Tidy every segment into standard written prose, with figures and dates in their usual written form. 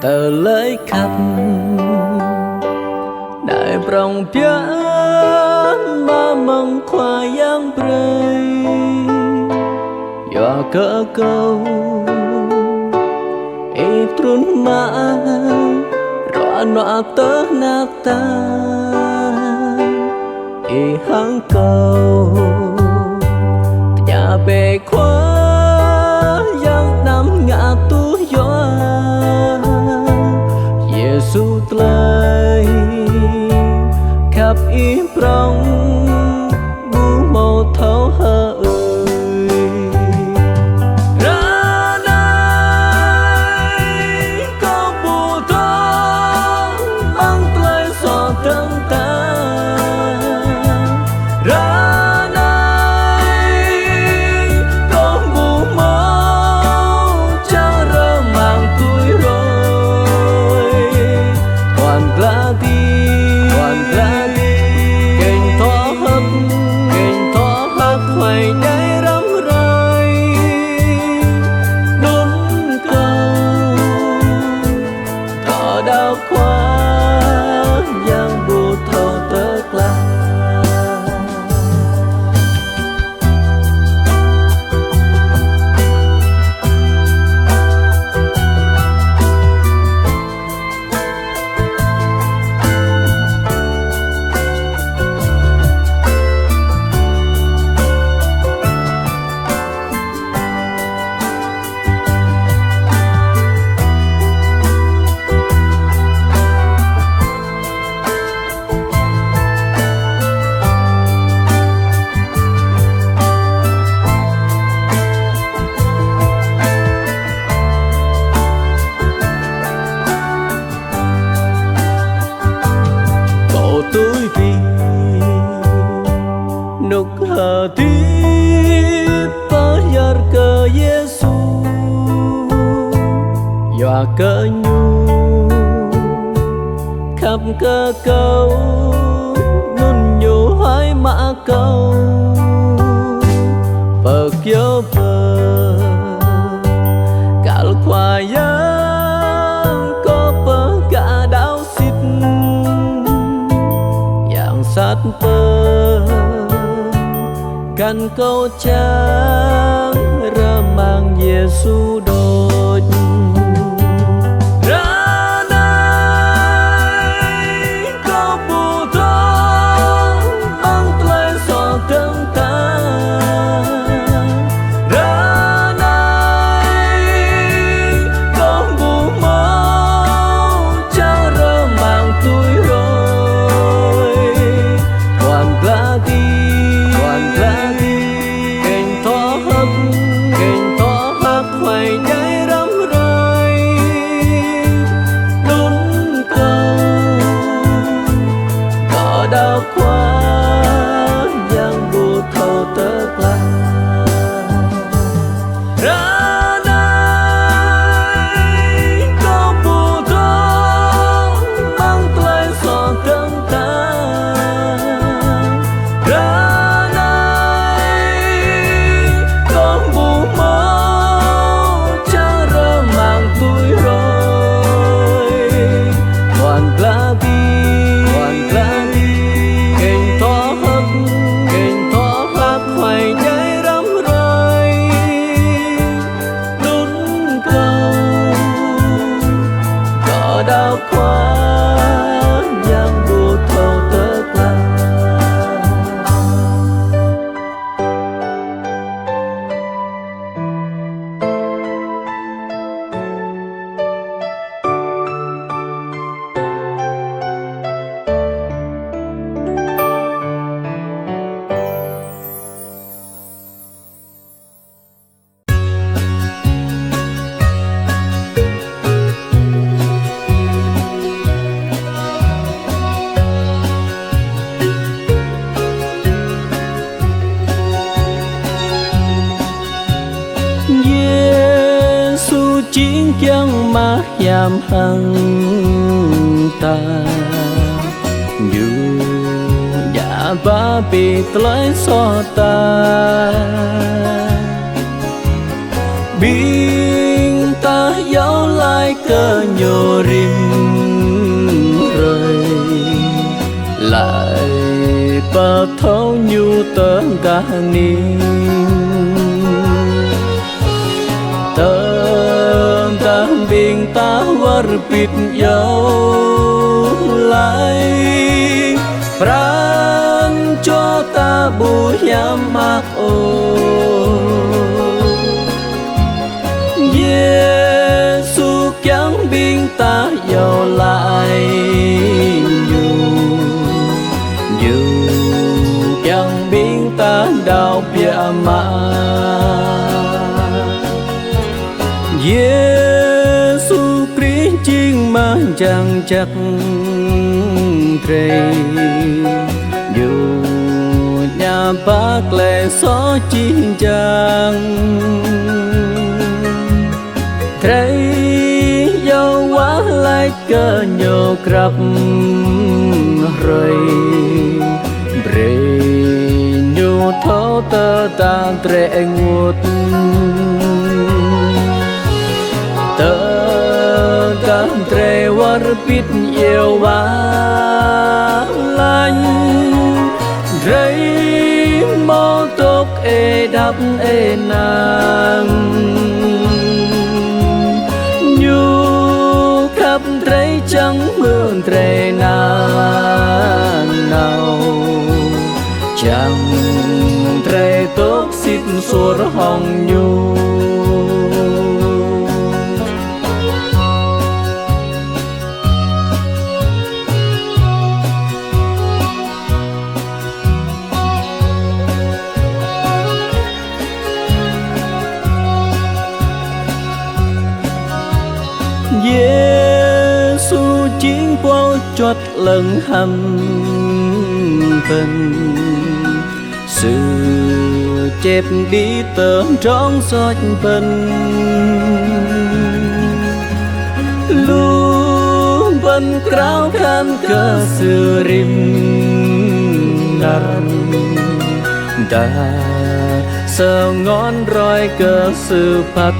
tờ lấy khắp đại prong pia mà mong khoa yang prey yo cơ câu e trun ma rõ nọ tớ na ta e hang câu nhà bề khoa yang nằm ngã tu yo Giêsu tlay khắp im prong bu màu thấu hơ tôi vì nục hờ tiếp bayar ke Yesu dọa cơ nhu khắp cơ câu nun nhu hai mã câu bờ kiêu bờ cả khoa yang có bờ cả đau xịt sát bờ căn câu trắng rơ mang Giêsu đôi ra này có bù thơ mang tay gió tương ta ra này có bù máu cha rơ mang tuổi rồi kênh thoa hấp hoài nhảy rắm rơi đốn câu có đau quá yang bù thâu tớ qua ra này có bù thâu mang tay gió tương ta đau quá yang bù thâu tớ qua Giêsu chiến chẳng mà giảm hằng ta dù đã ba bị lấy so ta biên ta dấu lại lại cơ nhô rim rơi lại bờ thấu nhu tớ cả niên tớ ta biên ta war pit dấu lại pran cho ta bu yam mak o Giêsu chẳng biên ta giàu lại dù chẳng biên ta đau bia mà Giêsu Christ chiên mang chẳng chắc trầy dù nhà bác lệ xó chiên chàng thấy dâu quá lại cơ nhô krap rồi bre nhô thấu tơ ta tre ngút tơ ta tre war pit yêu ba lanh rây mô tốc e đắp e nàng khắp trái trắng mưa trời nào chẳng trời tốt xịt suốt hồng nhu Giêsu chiến bao chót lần hầm phần sự chép đi tớm trong giọt phần luôn vẫn krao khan cơ sự rim nằm ta sờ ngón roi cơ sự phát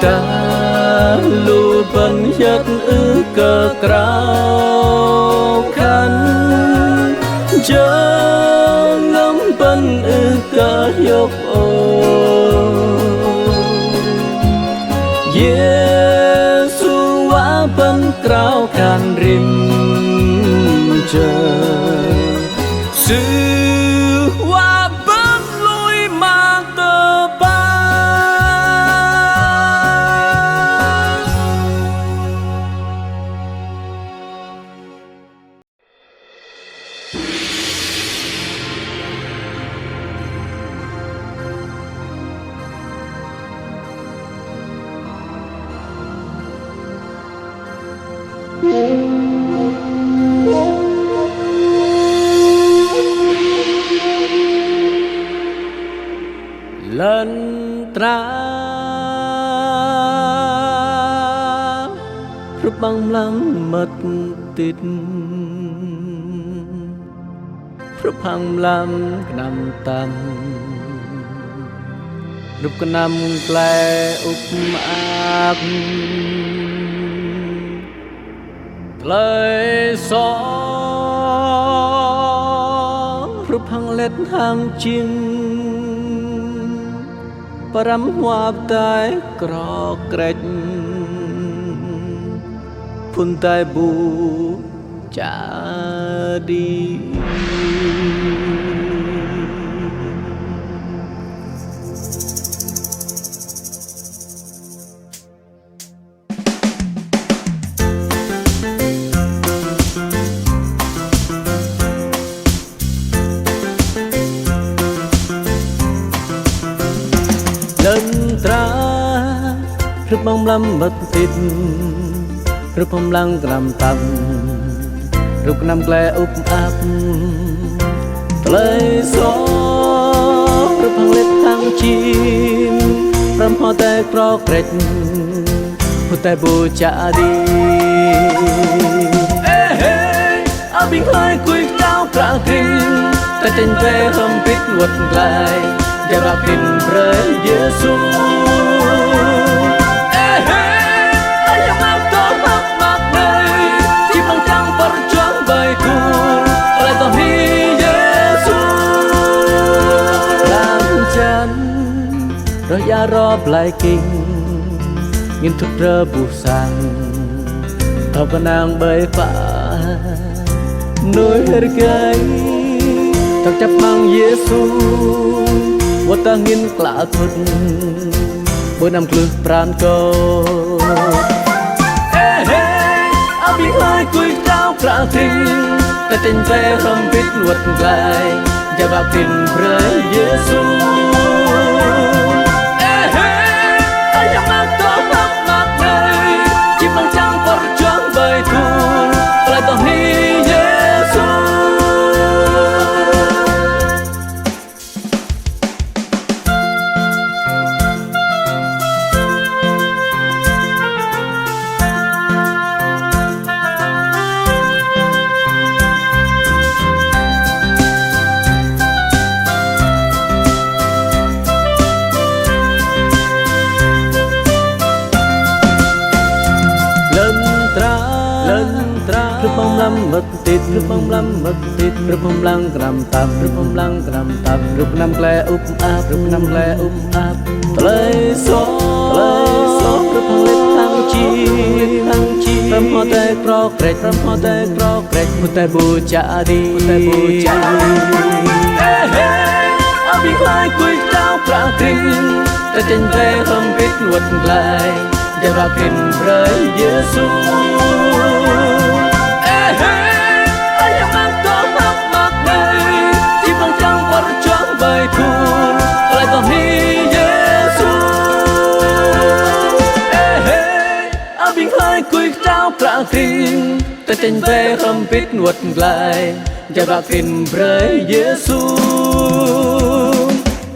ta lu vẫn nhất ư cơ krao khăn chớ ngắm vẫn ư cơ yốc ô Giêsu quá vẫn krao khăn rim chờ sự hoa vẫn lối mà tơ ba lần tra rút băng lắm mất tít rút hăng lắm nằm tầm rút cái nằm lẻ úp áp lời gió rút hăng lết ham chinh Param hoa tai krok krech pun tai bu jadi lần tra rút băng lâm mất thịt rút băng lăng làm tầm rút năm gle úp áp lời gió rút băng lết thang chim râm hoa tay pro krech hoa tay bu cha đi abing hai quy cao cả kinh ta trên về hôm biết quật lại Gia rapin pre Yesus อบไหลกิ่งงินทุกเรือบูสังทอกนางเบยฟ้าnuôi hơi gầy thằng chấp mang Giêsuวัดตางินกล้าทุนบนน้ำกลือปราณโกเอ้เฮ้อาบิไลกุยเจ้ากระทิงแต่เต็นใจรำพิษวัดไกลอย่าบากินพระเยซูเอ้เฮ้อายังมากต่อมากมากเลยจิบบังจังปรจงใบทุนกลายต่อนี้รึบมลำมัดติดรึบมลำมัดติดรึบมลังกรำตับรึบมลังกรำตับรึบน้ำแกลอุบอาบรึบน้ำแกลอุบอาบเลยโซรึบเล็บทั้งจีรำหัวแต่กรอกเกร็ดรำหัวแต่กรอกเกร็ดมุแต่บูชาดีเอ้เฮ้อาบิคลายกุยเจ้ากระทิงแต่เจนใจทำพิษวัดไกลอย่าบากินพระเยซูคุณอะไรต่อนี้เยซูเอ้เฮ้อาบิงคลายกุยเจ้ากระทิงแต่เต็นใจรำพิษวัดไกลอย่าบากินพระเยซู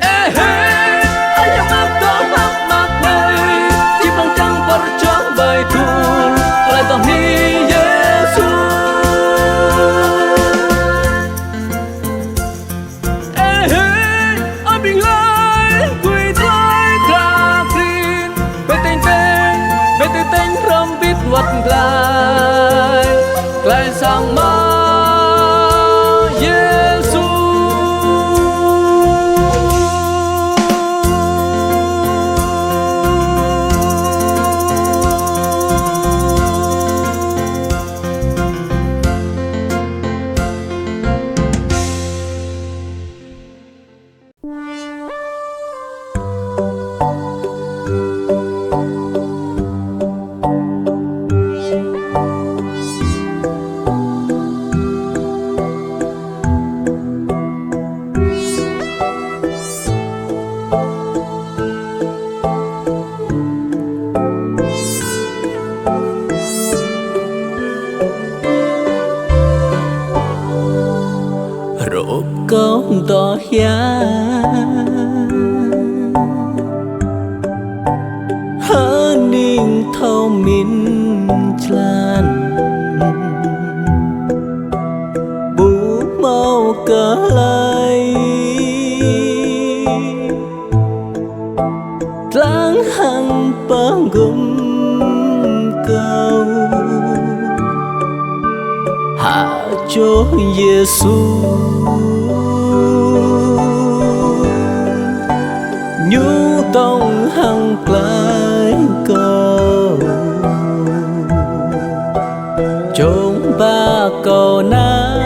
เอ้เฮ้อายังมากต่อมากมากเลยที่บังจังปรจงใบทุนอะไรต่อนี้เยซูวัดไกลสั่งมาเยซูcon tỏ giá hơ niên thâu min chan bú mau cờ lại lãng hằng bơ gum cầu hạ cho Giêsu nhu tông hằng lại cầu chốn ba cầu nào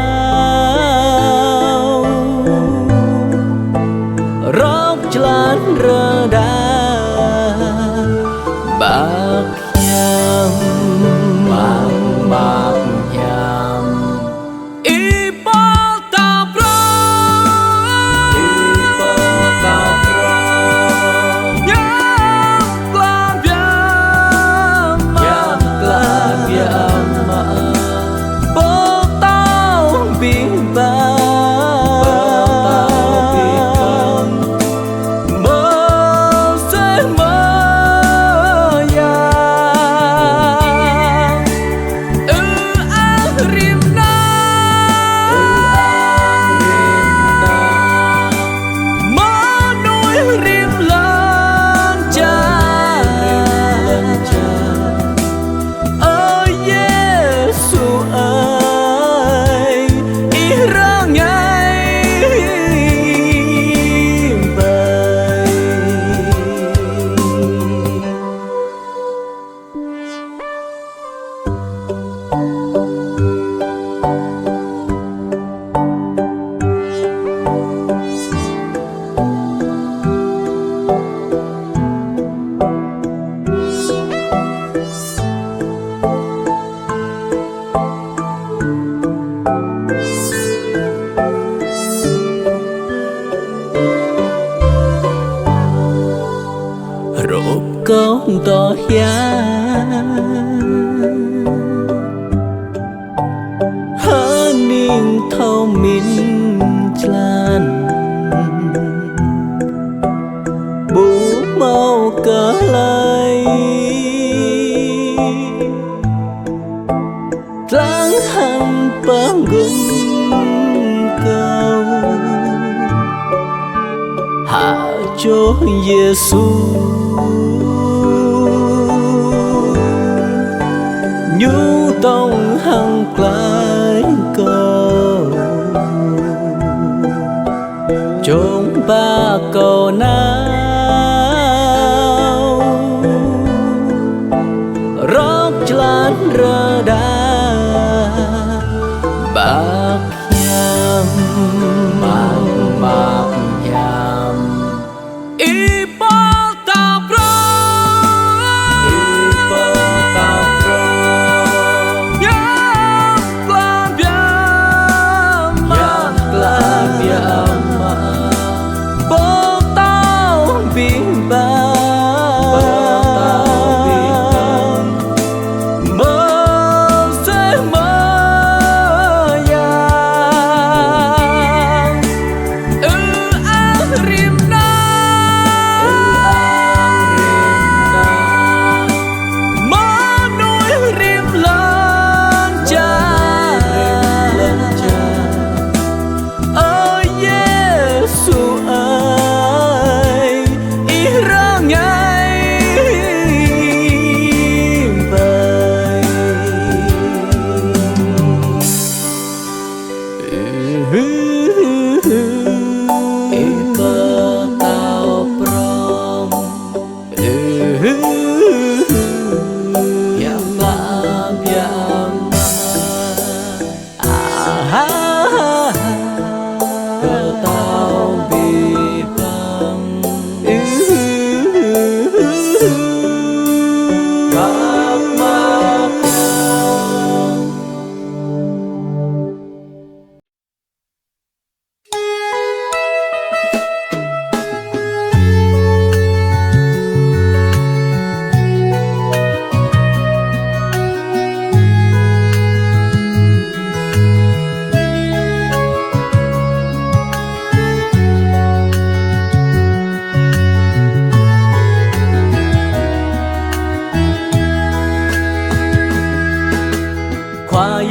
rót chán rơ đá bạc nham bạc nham mơ sẽ mơ ya con to giá hơ niên thâu min clan bố mau cỡ lại lãng hằng băng gừng cầu hạ cho Giêsu nhu tông hằng lại cầu chúng ba cầu nào rót lan rơ đá bạc nham bạc nham y bơ ta pro nham la biam bơ tao bin ba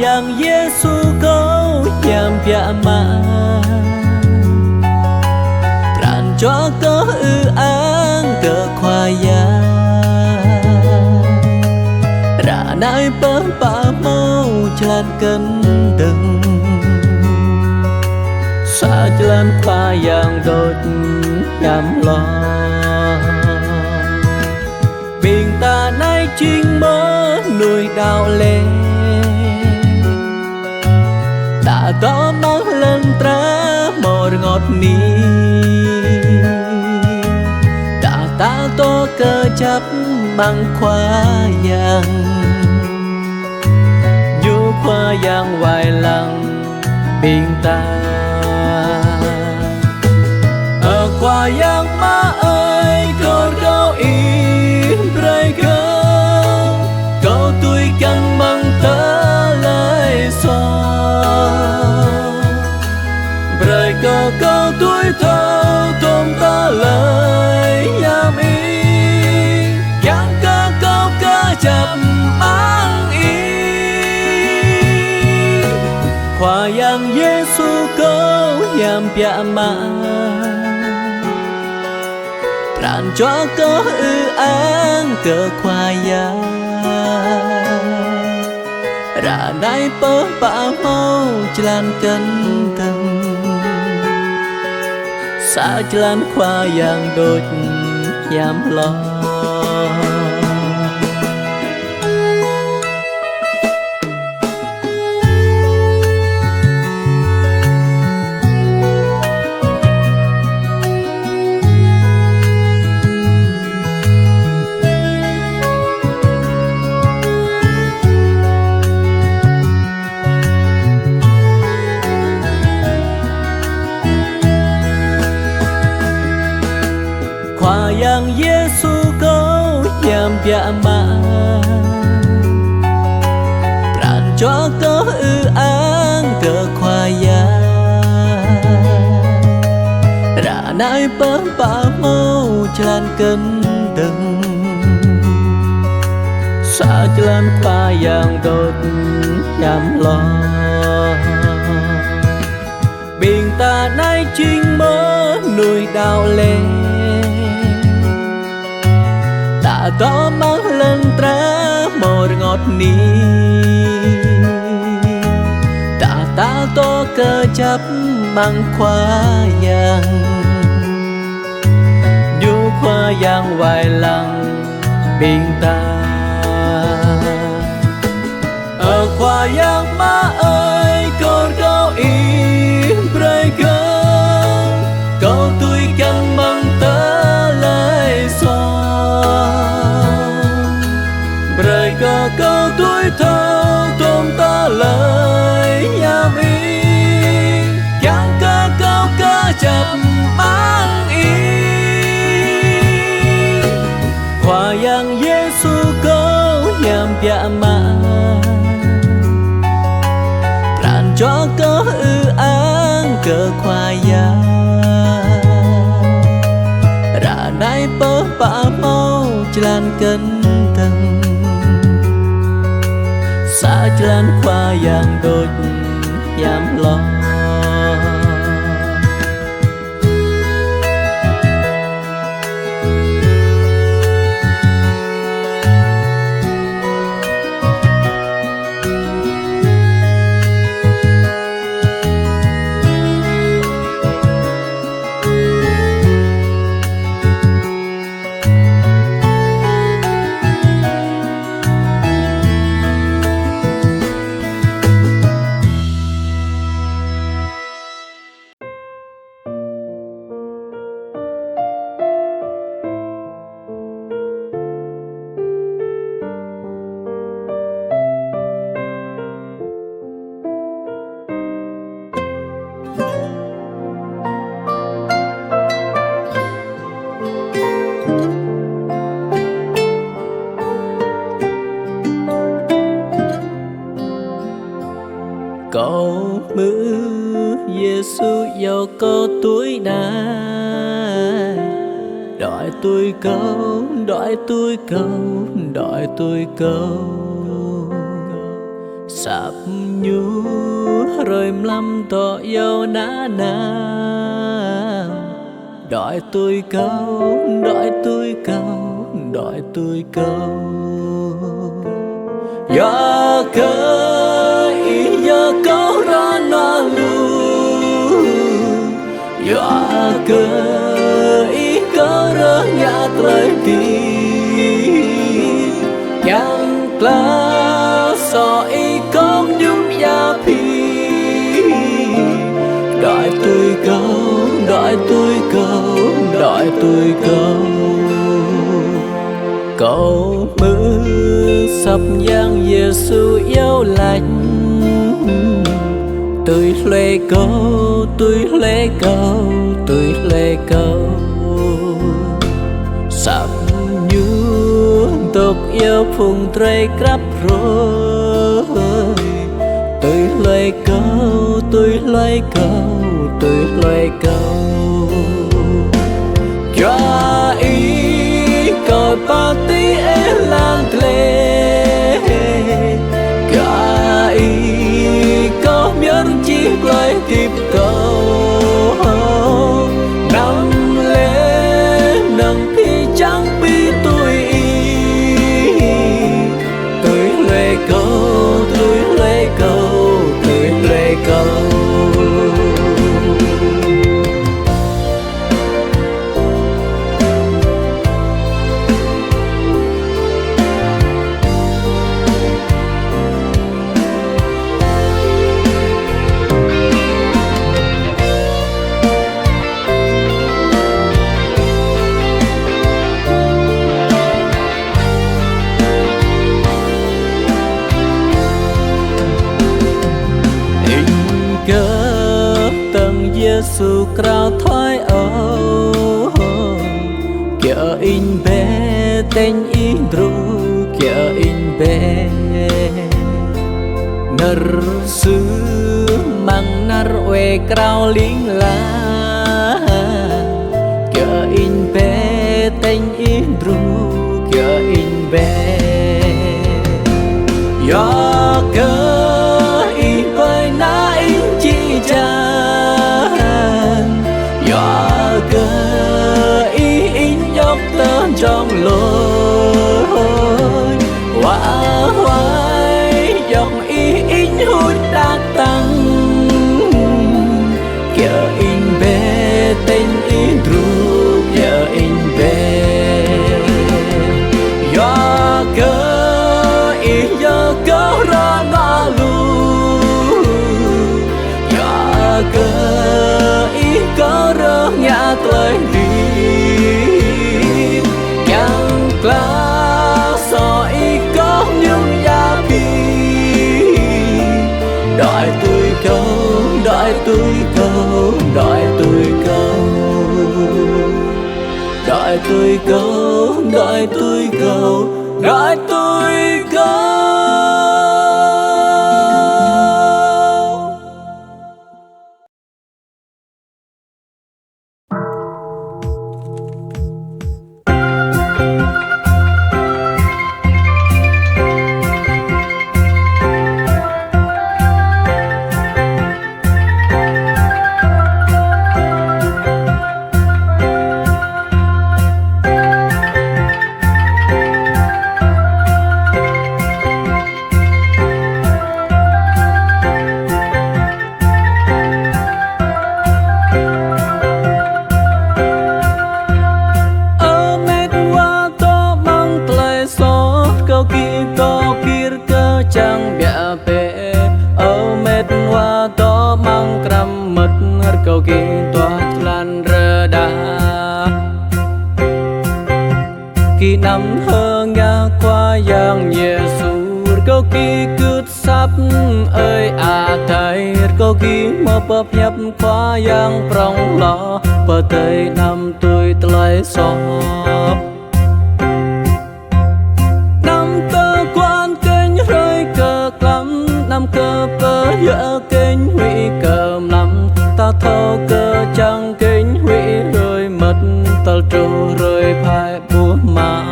yang Giêsu câu nhằm vạ mà ràn cho có ư an cờ khoa ya ra nai bớt bà mau chan cân đừng xa chan khoa yang đột nhằm lo bình ta nay chinh mơ nuôi đào lên ta có mong lần tra một ngọt ní ta to cơ chấp bằng khoa yang du khoa yang vài lần bình ta ở khoa yang má ơi con câu in rơi cơ câu tôi căng bằng tớ lời xóa rơi cơ câu tôi thơ tôm ta lời nham ý yang cơ câu cơ chập mang ý khoa yang Giêsu câu nham bia ma ràn cho có ư an cơ khoa ya ra nai bơ bả mau chlan cân cân xa chlan khoa yang đột nhắm lo khoa yang Giêsu bia ma Pran cho có ư áng cờ khoa ya Ra nai bớ bà mâu chan cân từng Xa chan khoa yang đột nhằm lo Bình ta nay chinh mơ nuôi đào lên Ta có mang lần tra một ngọt ní Ta to cơ chấp bằng khoa yang Du khoa yang vài lần bình ta Ở khoa yang má ơi con câu im rơi cơ Câu tôi cần bằng tớ lời xoan Rơi cơ câu tôi thâu tôm ta lời nhằm ý Chẳng cơ câu cơ chập mang ý Khoa yang Giêsu câu nhằm bia ma Pran cho có ư áng cờ khoa ya Ra nai bớ bà mau chan cân thân Xa chan khoa yang đột nhằm lo Câu mưa Giêsu yêu có tuổi này Đòi tôi câu, đòi tôi câu, đòi tôi câu Sắp nhu rồi lắm tỏ yêu ná nào Đòi tôi câu, đòi tôi câu, đòi tôi câu Yo cơ ý yo câu ra nó lu Yo cơ ý câu ra ngã trời đi Yang la so ý câu nhung ya phi Đòi tôi câu, đòi tôi câu, đòi tôi câu Câu mưa sắp yang Giêsu yêu lành Tôi lê câu, tôi lê câu, tôi lê câu Sắp như tục yêu phùng trây crắp rồi Tôi lê câu, tôi lê câu, tôi lê câu Cho ý câu ba tí e lan tle Cả ý câu miếng chi lời tiếp câu Năm lễ nâng thì chẳng bi tôi Tôi lê câu, tôi lê câu, tôi lê câu Giêsu krao thói âu Kìa in bé tên in ru kia in bé nở sư mang nở quê cao lính lá kia in bé tên in ru kia in bé do cơ in với na in chi chan do cơ in dốc tên trong lối hoa hoài dòng in hút đã tăng kia in bé tên in ru kia in bé do cơ giờ có ra ngã lu giờ cơ ý có ra nhà tới đi chẳng là so ý có những giá trị đợi tôi câu đợi tôi câu đợi tôi câu đợi tôi câu đợi tôi câu đợi tôi câu. Chẳng bia bể ở mệt hoa to mang cram mật hạt cầu kỳ toát lan rơ đá khi năm hơ nga qua giang Giêsu cầu kỳ cướp sắp ơi à thầy cầu kỳ mơ bập nhập qua giang prong lo bờ tây năm tôi lại xóa năm cơ bơ dỡ kinh hủy cơm lắm ta thâu cơ chẳng kinh hủy rồi mất tao trụ rồi phải búa mà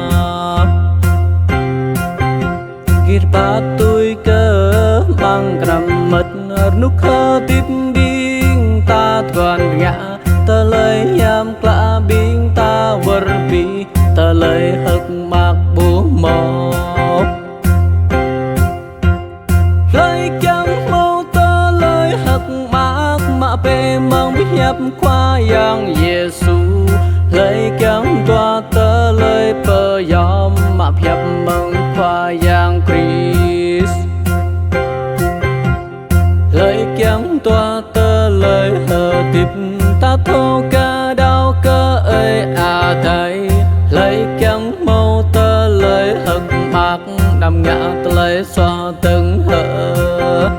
ghi ba tôi cơ mang cầm mất nút khơ tiếp biên ta toàn ngã ta lấy nhằm klạ biên ta vợ bị ta lấy hực mạc búa mò lời chẳng mâu tơ lời hắc mạc mà bề mang biết nhập qua giang Giêsu lời chẳng toa tơ lời bờ gió mà nhập mừng qua giang Christ lời chẳng toa tơ lời hờ tiếp ta thâu ca đau cơ ơi à thầy lời chẳng mâu tơ lời hắc mạc nằm ngã lời xóa từng hờ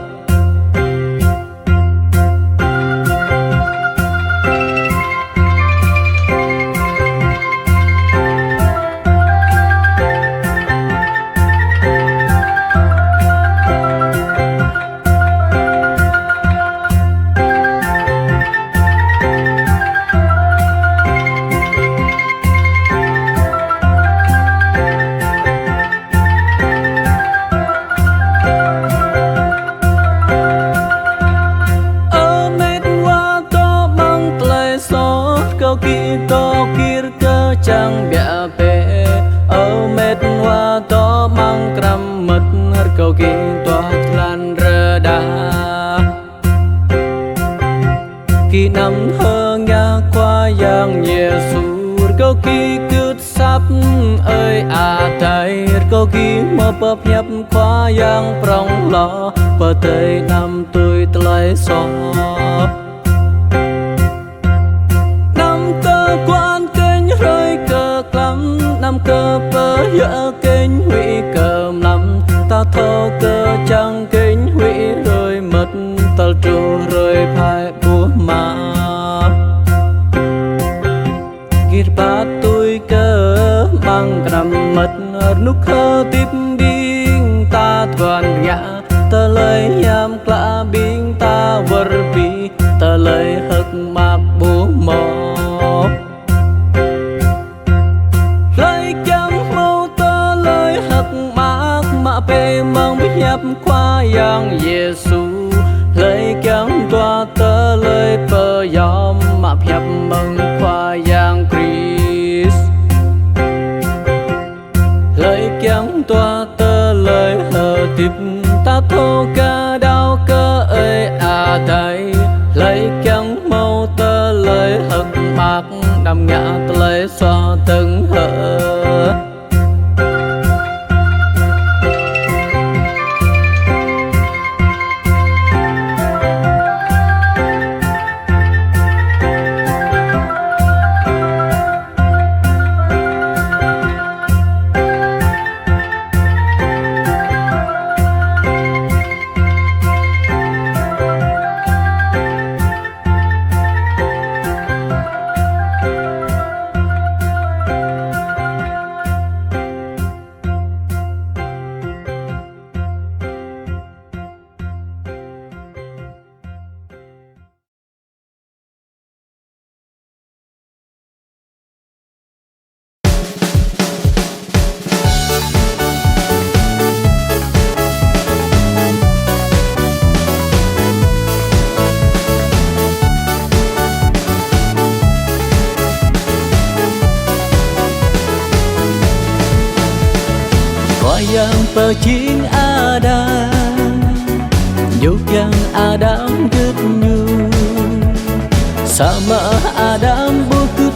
chẳng bia bể ở mệt hoa to mang cram mật hạt cầu kỳ toát lan rơ đá khi năm hơ nga qua giang Giêsu cầu kỳ cướp sắp ơi à thầy cầu kỳ mơ bập nhập qua giang prong lo bờ tây năm tôi lại xóa năm cơ quan rơi cờ lắm năm cơ bơ dỡ kinh hủy cơm lắm ta thâu cơ chẳng kinh hủy rồi mất tao trụ rồi phải búa mà ghi ba tôi cơ mang cầm nút khơ tiếp điên ta toàn ngã ta lấy nham klạ biếng ta vờ bi ta lấy hực mạc bố mò lấy chẳng mâu ta lấy hực mạc mà bê mang biết nhập qua yang Giêsu lấy chẳng toa ta lấy bờ yom mà nhập mừng qua yang Christ lấy chẳng toa ta lấy hờ tiếp ta thô ca đau cơ ơi à thầy lấy chẳng mâu ta lấy hực mạc đầm ngã ta lấy xoa từng hờ yang pecing Adam Yuk yang Adam ketemu Sama Adam bukut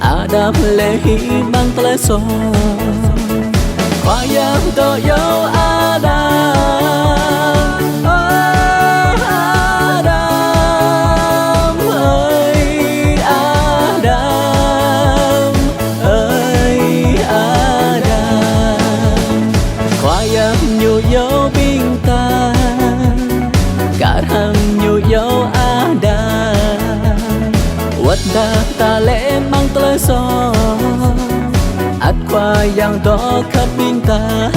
Adam lehi mang teleso Yang toyo Adam Adam ơi Adam ơi Adam yang nhu dấu biên ta cả hàng nhu dấu Adam Wadda ta lẽ mang tới so ắt qua yang to khắp biên ta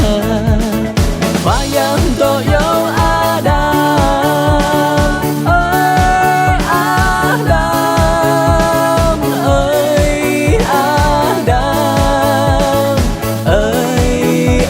yang to dấu Adam ơi Adam ơi Adam ơi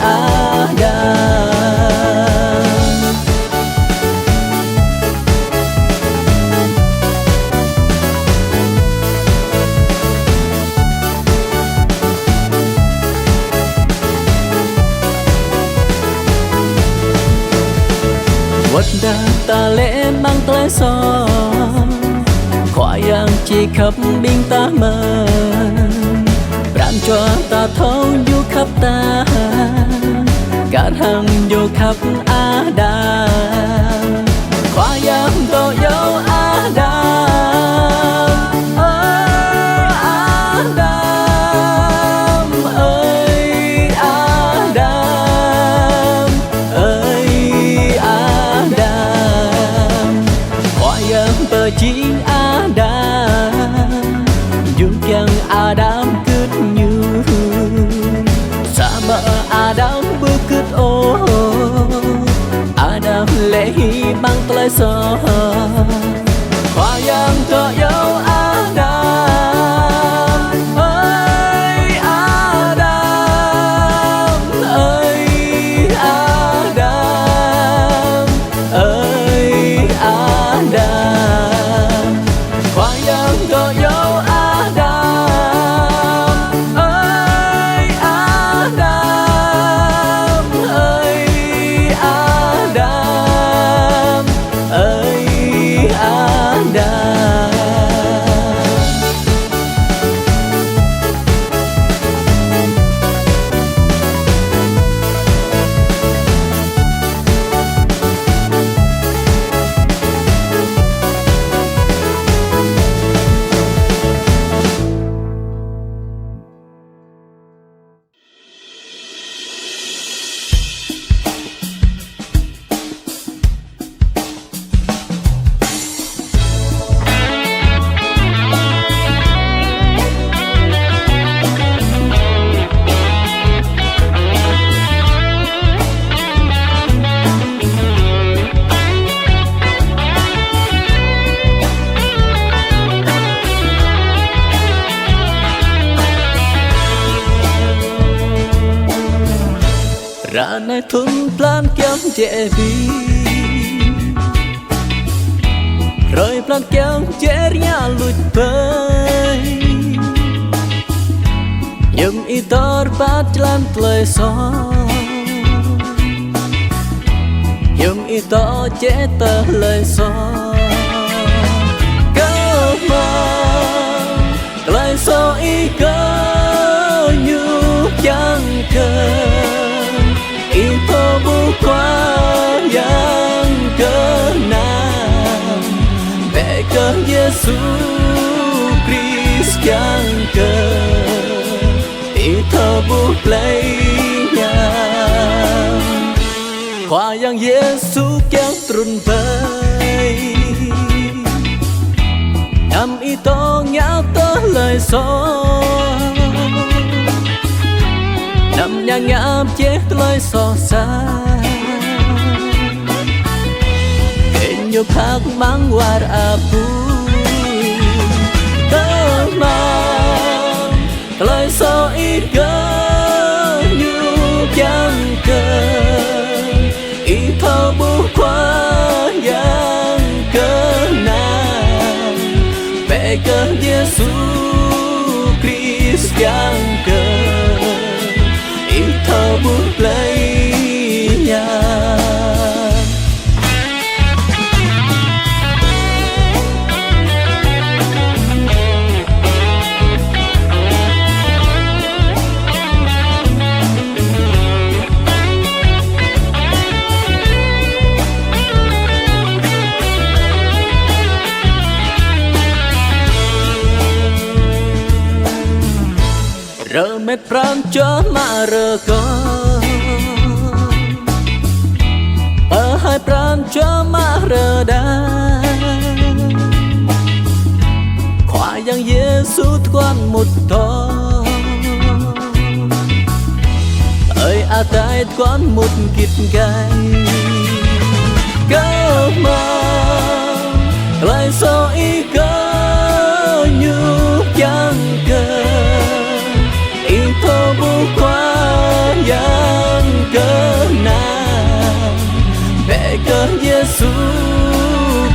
Wadda ta lẽ mang tới so khóa yang chỉ khắp biên ta mơ ran cho ta thấu du khắp ta cả hàng du khắp Adam khóa yang to dấu Adam Adam ơi Adam ơi Adam khóa yang pecing Adam Yuk yang Adam ketemu Sama Adam bukut Adam lehi mang teleso ra này thun plan kéo dễ vì rồi plan kéo dễ nhà lụt bơi nhưng ít tор bắt lan lời gió nhưng ít tỏ chế tờ lời gió cơ mong lời gió ý cơ như chẳng cần ý thô bu qua yang cơ nam về cơ Giêsu Christ chẳng cần ý thô bu lấy nhau qua yang Giêsu kéo trùn bay nằm ý to nhã tớ lời gió nằm nhà ngắm chết lời gió xa kể nhiều khác mang qua apu tớ mang lời gió ý cơ như chẳng cần ý thơ bu qua yang cơ nam về cơ Giêsu Christ yang cơ ý thơ bu lấy nhau rơ mệt pram cho mà rơ con ở hai pram cho mà rơ đa khoa yang Giêsu quan một to ơi a tai quan một kít gai cơ mong lại so ý cơ như chẳng cần ý thô bu qua yang cơ nam về cơ Giêsu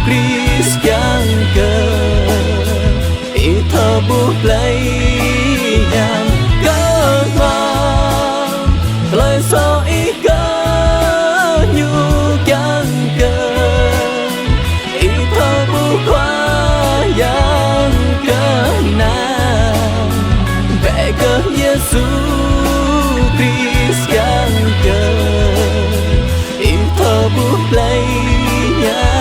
Christ chẳng cần ý thô bu lấy nhau cơ mong lời so ý cơ như chẳng cần ý thô bu qua yang cơ nam về cơ Giêsu Christ chẳng cần ý thơ bút lấy nhau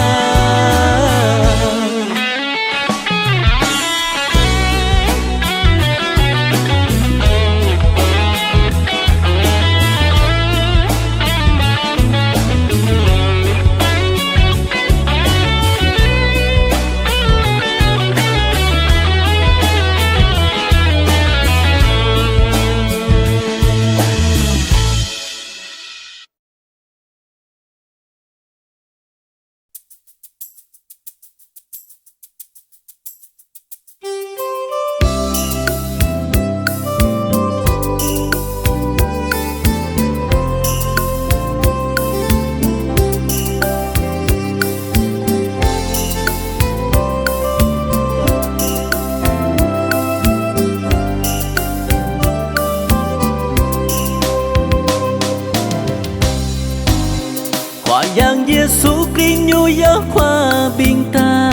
yang Giêsu Christ nhu nhớ khoa bình ta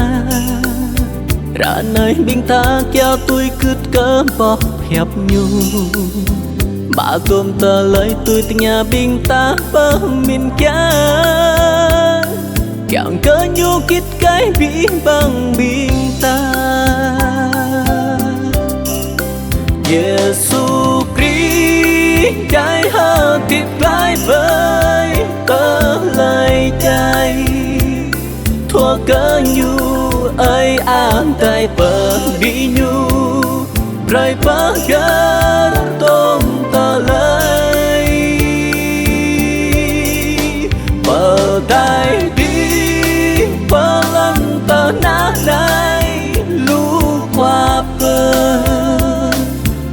ra nơi bình ta kéo tôi cứt cỡ bọc hẹp nhu bà tôm tờ lấy tôi từ nhà bình ta bơ mình cá kẹo cỡ nhu kít cái bị bằng bình ta Giêsu Christ cái hơ thịt lại với tớ lời chạy thua cỡ nhu ơi an tay bờ đi nhu rồi bờ gần tôm tờ lời bờ tay đi bờ lăn tờ ná này lũ qua bờ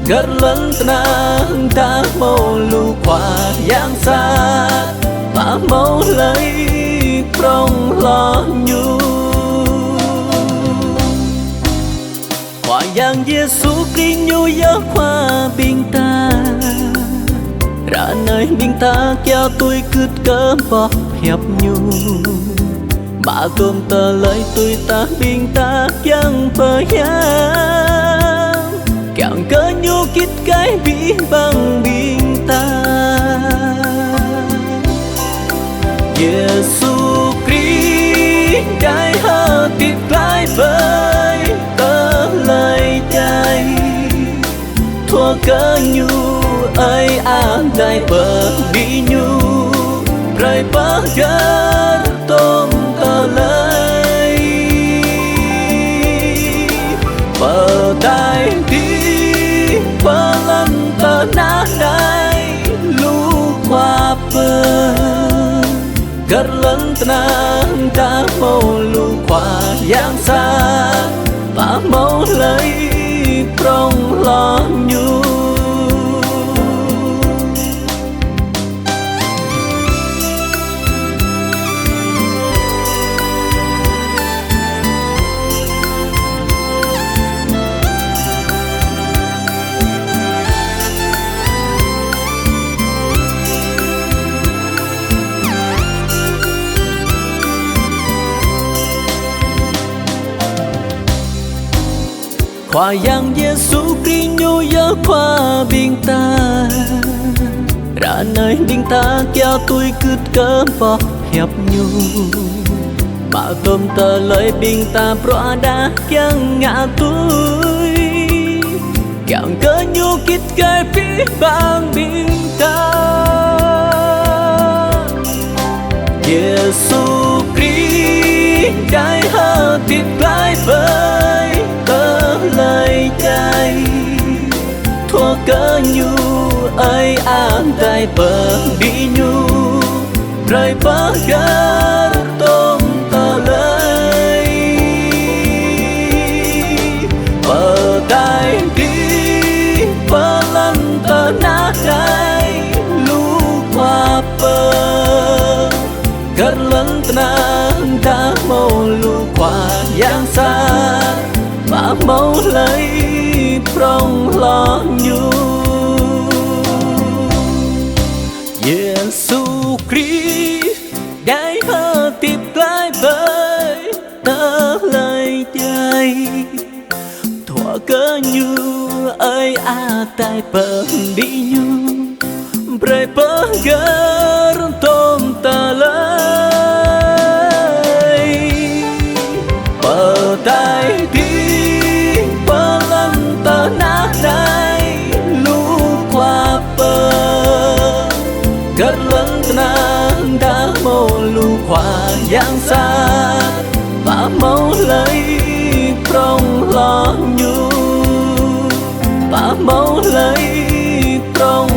gật lăn na nàng ta mô lưu khoa giang xa bà mẫu lấy trong lo nhu khoa giang Giêsu kinh nhu giấc khoa bình ta ra nơi bình ta kéo tôi cứt cơm bọc hiệp nhu bà tôm tờ lời tôi ta bình ta chẳng phở nhang càng cỡ nhu kít cái bị bằng bình ta Giêsu Christ đại hơ tiết lại với tớ lời chạy thua cỡ nhu ơi đại bờ bị nhu rời bờ gỡ tôm tờ lời bờ tai đi bờ lần tờ nát đai lũ qua bờ gật lần nàng ta mô lũ qua giang xa và mẫu lấy trong lo nhu khoa giang Giêsu Christ nhu giấc khoa bình ta ra nơi bình ta kéo tôi cứt cơm bọc hiệp nhu mà tôm tờ lời bình ta pro đã chẳng ngã tôi càng cỡ nhu kít cái phía bằng bình ta Giêsu Christ đại hơ tiết lại với tớ lời chạy thua cỡ nhu ơi đại bờ đi nhu rời bờ gỡ tôm tờ lời bờ tai đi bờ lần tờ nát đai lũ qua bờ gật lần nàng ta mô lũ qua giang xa bà mẫu lấy trong lo nhu Giêsu Christ đại hơ tiếp lại với tớ lời chạy thua cỡ nhu ơi tại bờ đi nhu rời bờ gỡ tôm tờ lời bờ tai đi bờ lần tờ nát đai lũ qua bờ gật lần nàng đã mô lũ khoa giang xa và mẫu lấy trong lo nhu và mẫu lấy trong